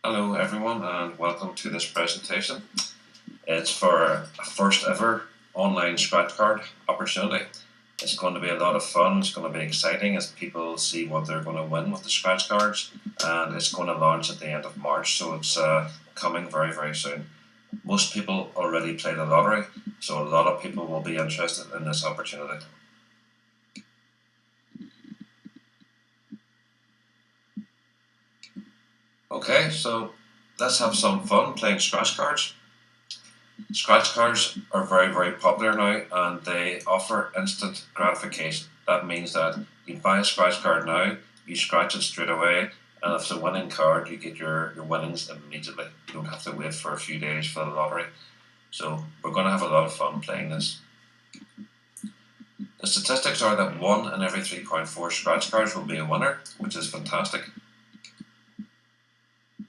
Hello everyone and welcome to this presentation. It's for a first ever online scratch card opportunity. It's going to be a lot of fun, it's going to be exciting as people see what they're going to win with the scratch cards, and it's going to launch at the end of March, so it's coming very soon. Most people already play the lottery, so a lot of people will be interested in this opportunity. Okay, so let's have some fun playing scratch cards. Scratch cards are very popular now and they offer instant gratification. That means that you buy a scratch card now, you scratch it straight away, and if it's a winning card, you get your winnings immediately. You don't have to wait for a few days for the lottery. So we're going to have a lot of fun playing this. The statistics are that 1 in every 3.4 scratch cards will be a winner, which is fantastic.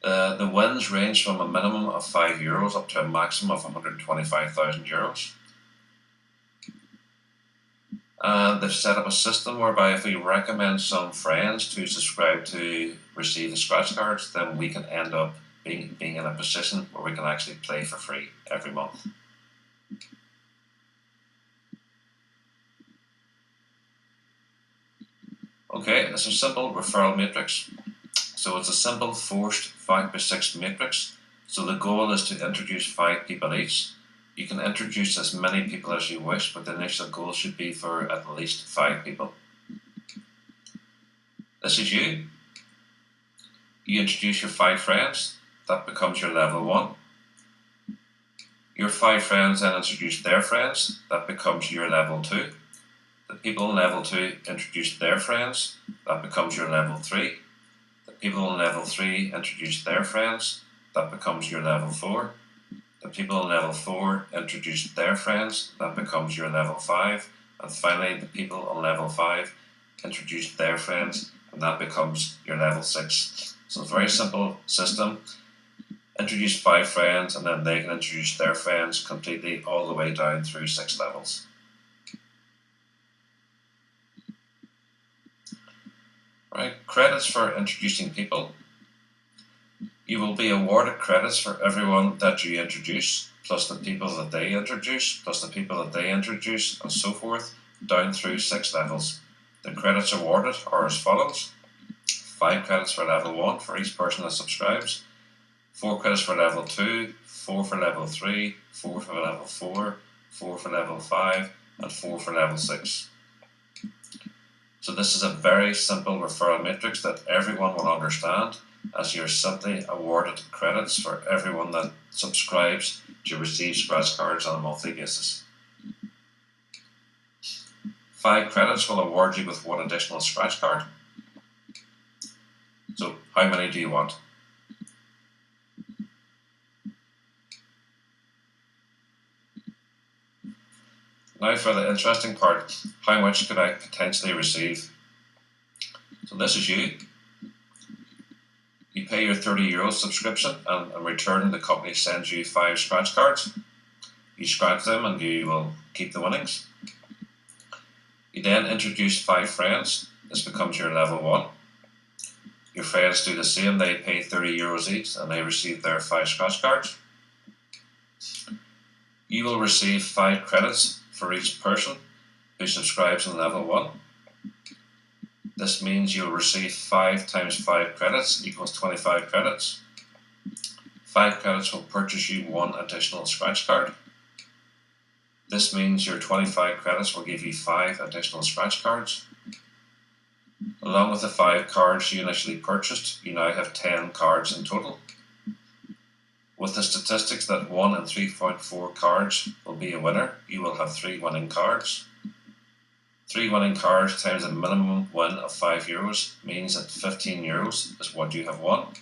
The wins range from a minimum of €5 up to a maximum of €125,000. And they've set up a system whereby if we recommend some friends to subscribe to receive the scratch cards, then we can end up being in a position where we can actually play for free every month. Okay, it's a simple referral matrix. So it's a simple forced 5x6 matrix. So the goal is to introduce 5 people each. You can introduce as many people as you wish, but the initial goal should be for at least 5 people. This is you. You introduce your 5 friends. That becomes your level 1. Your 5 friends then introduce their friends. That becomes your level 2. The people in level 2 introduce their friends. That becomes your level 3. People in level 3 introduce their friends, that becomes your level 4. The people in level 4 introduce their friends, that becomes your level 5. And finally, the people on level 5 introduce their friends, and that becomes your level 6. So it's a very simple system. Introduce 5 friends, and then they can introduce their friends completely all the way down through 6 levels. Right, credits for introducing people. You will be awarded credits for everyone that you introduce, plus the people that they introduce, plus the people that they introduce, and so forth, down through 6 levels. The credits awarded are as follows: 5 credits for level 1 for each person that subscribes, 4 credits for level 2, 4 for level 3, 4 for level 4, 4 for level 5, and 4 for level 6. So this is a very simple referral matrix that everyone will understand, as you're simply awarded credits for everyone that subscribes to receive scratch cards on a monthly basis. 5 credits will award you with 1 additional scratch card. So how many do you want? Now for the interesting part, how much could I potentially receive? So this is you. You pay your €30 subscription, and in return the company sends you 5 scratch cards. You scratch them and you will keep the winnings. You then introduce 5 friends. This becomes your level 1. Your friends do the same, they pay €30 each and they receive their 5 scratch cards. You will receive 5 credits for each person who subscribes in level 1. This means you'll receive 5 times 5 credits equals 25 credits. 5 credits will purchase you 1 additional scratch card. This means your 25 credits will give you 5 additional scratch cards. Along with the 5 cards you initially purchased, you now have 10 cards in total. With the statistics that 1 in 3.4 cards will be a winner, you will have 3 winning cards. 3 winning cards times a minimum win of €5 means that €15 is what you have won.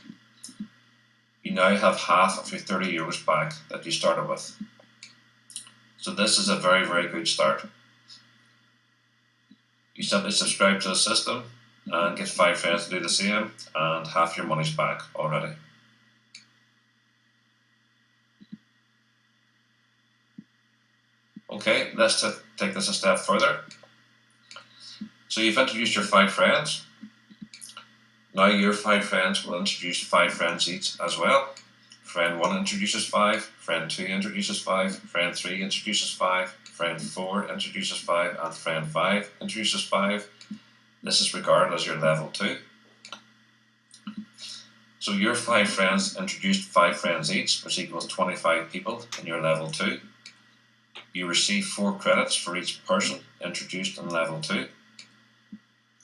You now have half of your €30 back that you started with. So this is a very good start. You simply subscribe to the system and get 5 friends to do the same, and half your money's back already. Okay, let's take this a step further. So you've introduced your 5 friends. Now your 5 friends will introduce 5 friends each as well. Friend 1 introduces 5, friend 2 introduces 5, friend 3 introduces 5, friend 4 introduces 5, and friend 5 introduces 5. This is regarded as your level 2. So your 5 friends introduced 5 friends each, which equals 25 people in your level 2. You receive 4 credits for each person introduced in level 2.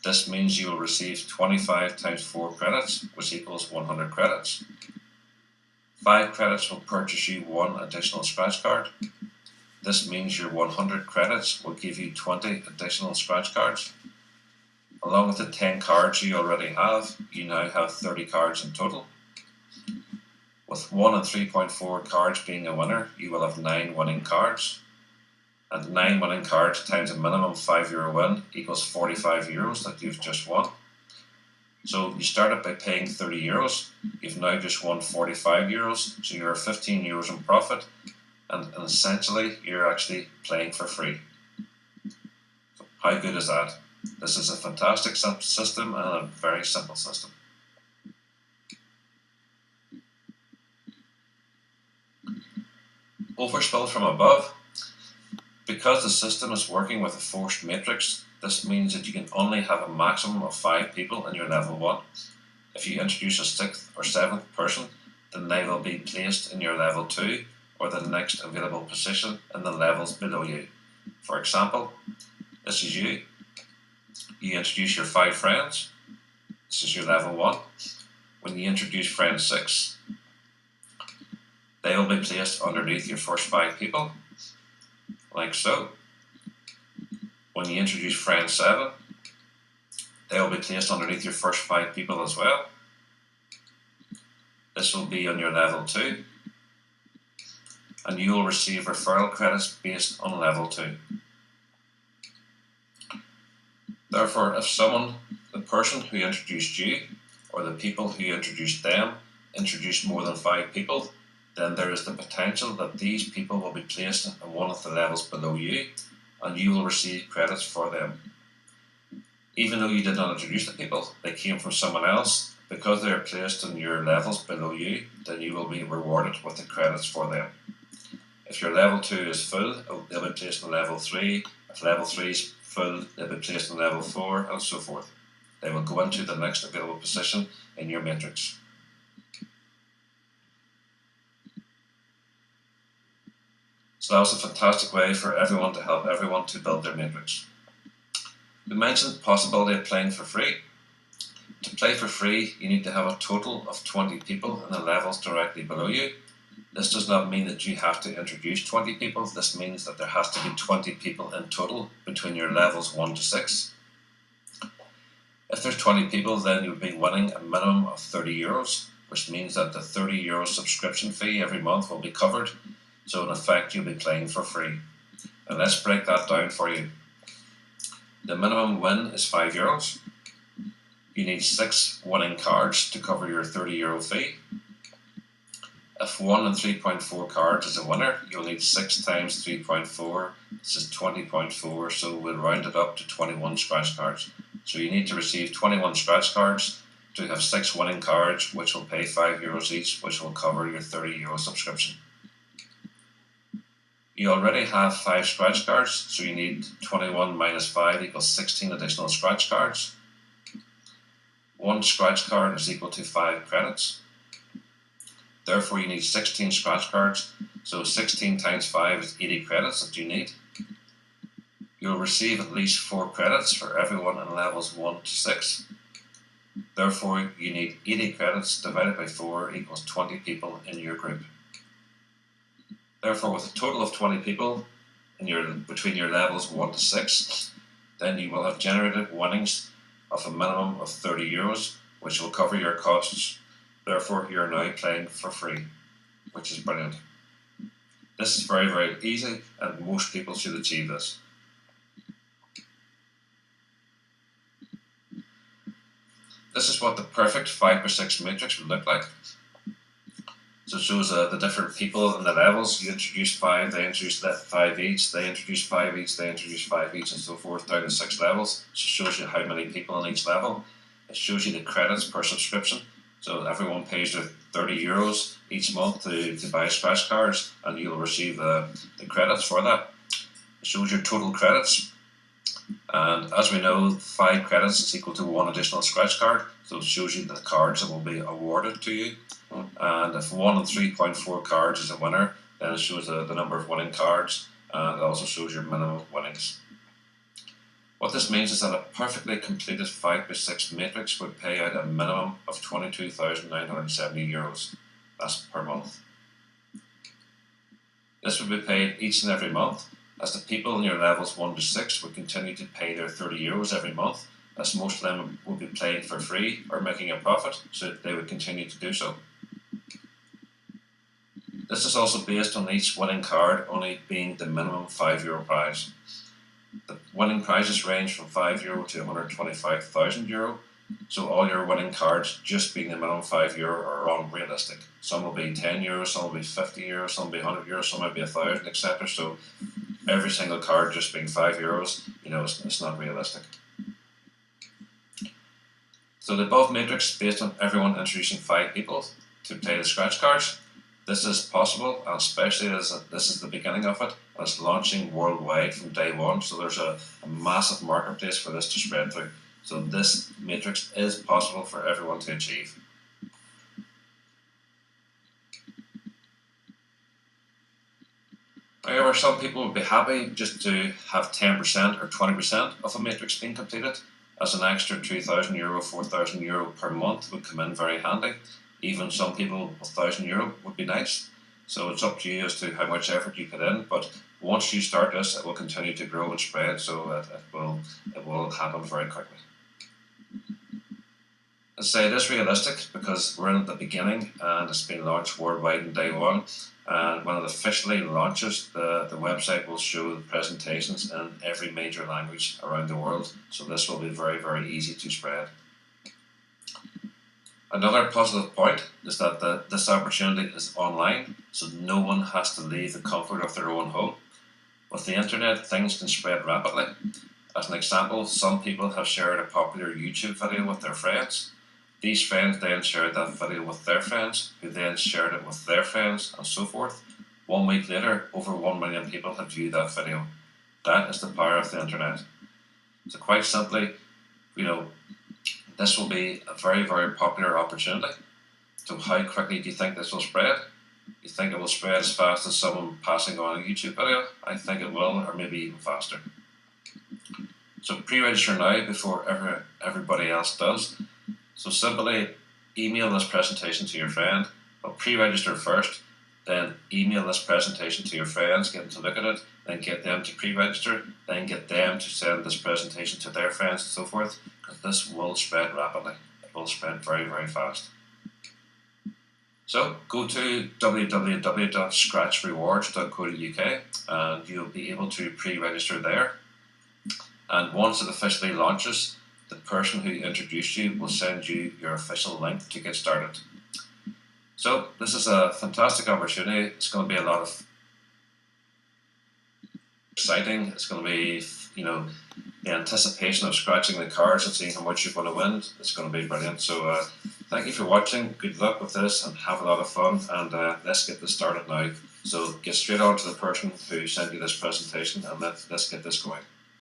This means you will receive 25 times 4 credits, which equals 100 credits. 5 credits will purchase you 1 additional scratch card. This means your 100 credits will give you 20 additional scratch cards. Along with the 10 cards you already have, you now have 30 cards in total. With 1 and 3.4 cards being a winner, you will have 9 winning cards. And 9 winning cards times a minimum €5 win equals €45 that you've just won. So you started by paying €30, you've now just won €45, so you're €15 in profit, and essentially you're actually playing for free. So how good is that? This is a fantastic system and a very simple system. Overspill from above. Because the system is working with a forced matrix, this means that you can only have a maximum of 5 people in your level 1. If you introduce a 6th or 7th person, then they will be placed in your level 2 or the next available position in the levels below you. For example, this is you. You introduce your 5 friends. This is your level 1. When you introduce friend 6, they will be placed underneath your first 5 people, like so. When you introduce friend 7, they will be placed underneath your first 5 people as well. This will be on your level 2, and you will receive referral credits based on level 2. Therefore, if the person who introduced you, or the people who introduced them, introduced more than 5 people, then there is the potential that these people will be placed in one of the levels below you, and you will receive credits for them. Even though you did not introduce the people, they came from someone else, because they are placed in your levels below you, then you will be rewarded with the credits for them. If your level 2 is full, they'll be placed in level 3. If level 3 is full, they'll be placed in level 4, and so forth. They will go into the next available position in your matrix. So that was a fantastic way for everyone to help everyone to build their matrix. We mentioned the possibility of playing for free. To play for free, you need to have a total of 20 people in the levels directly below you. This does not mean that you have to introduce 20 people. This means that there has to be 20 people in total between your levels 1 to 6. If there's 20 people, then you'll be winning a minimum of €30, which means that the €30 subscription fee every month will be covered. So in effect, you'll be playing for free. And let's break that down for you. The minimum win is €5. You need 6 winning cards to cover your €30 fee. If 1 and 3.4 cards is a winner, you'll need 6 times 3.4. This is 20.4, so we'll round it up to 21 scratch cards. So you need to receive 21 scratch cards to have 6 winning cards, which will pay €5 each, which will cover your €30 subscription. You already have 5 scratch cards, so you need 21 minus 5 equals 16 additional scratch cards. 1 scratch card is equal to 5 credits. Therefore, you need 16 scratch cards, so 16 times 5 is 80 credits that you need. You'll receive at least 4 credits for everyone in levels 1 to 6. Therefore, you need 80 credits divided by 4 equals 20 people in your group. Therefore, with a total of 20 people between your levels 1 to 6, then you will have generated winnings of a minimum of €30, which will cover your costs. Therefore, you are now playing for free, which is brilliant. This is very, very easy, and most people should achieve this. This is what the perfect 5x6 matrix would look like. So it shows the different people in the levels. You introduce 5, they introduce 5 each, they introduce 5 each, they introduce 5 each, and so forth down to 6 levels. So it shows you how many people in each level. It shows you the credits per subscription. So everyone pays their €30 each month to buy scratch cards, and you'll receive the credits for that. It shows your total credits, and as we know, 5 credits is equal to 1 additional scratch card. So it shows you the cards that will be awarded to you. And if 1 and 3.4 cards is a winner, then it shows the number of winning cards, and it also shows your minimum winnings. What this means is that a perfectly completed 5x6 matrix would pay out a minimum of €22,970. That's per month. This would be paid each and every month, as the people in your levels 1 to 6 would continue to pay their €30 every month, as most of them would be playing for free or making a profit, so they would continue to do so. This is also based on each winning card only being the minimum €5 prize. The winning prizes range from €5 to €125,000, so all your winning cards just being the minimum €5 are unrealistic. Some will be €10, some will be €50, some will be €100, some might be 1,000, etc. So every single card just being €5, it's not realistic. So the above matrix is based on everyone introducing 5 people to play the scratch cards. This is possible, and especially as this is the beginning of it, and it's launching worldwide from day 1, so there's a massive marketplace for this to spread through. So this matrix is possible for everyone to achieve. However, some people would be happy just to have 10% or 20% of a matrix being completed, as an extra €2,000, €4,000 per month would come in very handy. Even some people, €1,000 would be nice. So it's up to you as to how much effort you put in. But once you start this, it will continue to grow and spread. So it will happen very quickly. I say this realistic because we're in at the beginning, and it's been launched worldwide in day 1. And when it officially launches, the website will show the presentations in every major language around the world. So this will be very, very easy to spread. Another positive point is that this opportunity is online, so no one has to leave the comfort of their own home. With the internet, things can spread rapidly. As an example, some people have shared a popular YouTube video with their friends. These friends then shared that video with their friends, who then shared it with their friends, and so forth. 1 week later, over 1 million people have viewed that video. That is the power of the internet. So quite simply, this will be a very, very popular opportunity. So how quickly do you think this will spread? You think it will spread as fast as someone passing on a YouTube video? I think it will, or maybe even faster. So pre-register now before everybody else does. So simply email this presentation to your friend, but pre-register first, then email this presentation to your friends, get them to look at it, then get them to pre-register, then get them to send this presentation to their friends and so forth, because this will spread rapidly. It will spread very, very fast. So go to www.scratchrewards.co.uk and you'll be able to pre-register there. And once it officially launches, the person who introduced you will send you your official link to get started. So this is a fantastic opportunity. It's going to be a lot of exciting. It's going to be, the anticipation of scratching the cards and seeing how much you're going to win. It's going to be brilliant. So thank you for watching. Good luck with this and have a lot of fun. And let's get this started now. So get straight on to the person who sent you this presentation and let's get this going.